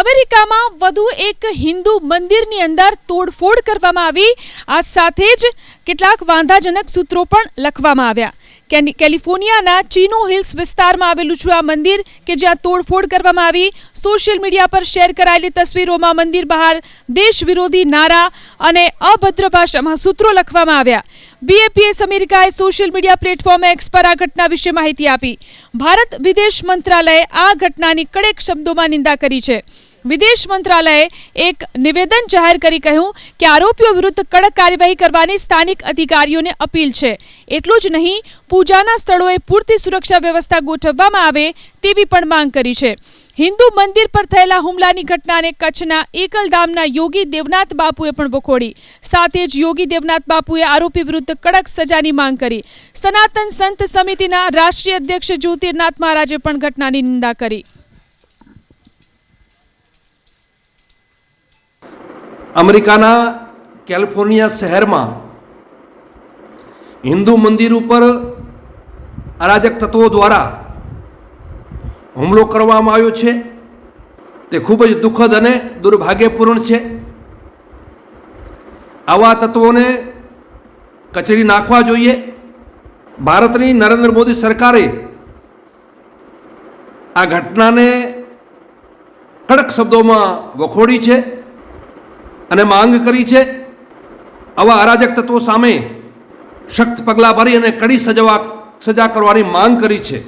અમેરિકામાં વધુ એક હિન્દુ મંદિરની અંદર તોડફોડ કરવામાં આવી। આ સાથે જ કેટલાક વાંધાજનક સૂત્રો પણ લખવામાં આવ્યા। કેલિફોર્નિયાના ચિનો હિલ્સ વિસ્તારમાં આવેલું છે આ મંદિર કે જ્યાં તોડફોડ કરવામાં આવી। સોશિયલ મીડિયા પર શેર કરાયેલી તસવીરોમાં મંદિર બહાર દેશ વિરોધી નારા અને અભદ્ર ભાષામાં સૂત્રો લખવામાં આવ્યા। BAPS અમેરિકાએ સોશિયલ મીડિયા પ્લેટફોર્મ એક્સ પર આ ઘટના વિશે માહિતી આપી। ભારત વિદેશ મંત્રાલયે આ ઘટનાની કડક શબ્દોમાં નિંદા કરી છે। વિદેશ મંત્રાલયે એક નિવેદન જાહેર કરી કહ્યું કે આરોપીઓ વિરુદ્ધ કડક કાર્યવાહી કરવાની સ્થાનિક અધિકારીઓને અપીલ છે। એટલું જ નહીં, પૂજાના સ્થળોએ પૂરતી સુરક્ષા વ્યવસ્થા ગોઠવવામાં આવે તેવી પણ માંગ કરી છે। હિન્દુ મંદિર પર થયેલા હુમલાની ઘટનાને કચ્છના એકલધામના યોગી દેવનાથ બાપુએ પણ વખોડી। સાથે જ યોગી દેવનાથ બાપુએ આરોપી વિરુદ્ધ કડક સજાની માંગ કરી। સનાતન સંત સમિતિના રાષ્ટ્રીય અધ્યક્ષ જ્યોતિર્નાથ મહારાજે પણ ઘટનાની નિંદા કરી। અમેરિકાના કેલિફોર્નિયા શહેરમાં હિન્દુ મંદિર ઉપર અરાજક તત્વો દ્વારા હુમલો કરવામાં આવ્યો છે। તે ખૂબ જ દુઃખદ અને દુર્ભાગ્યપૂર્ણ છે। આવા તત્વોને કચરી નાખવા જોઈએ। ભારતની નરેન્દ્ર મોદી સરકારે આ ઘટનાને કડક શબ્દોમાં વખોડી છે અને માંગ કરી છે। આવા અરાજક તત્વો સામે સખ્ત પગલાં ભરી અને કડી સજા કરવાની માંગ કરી છે।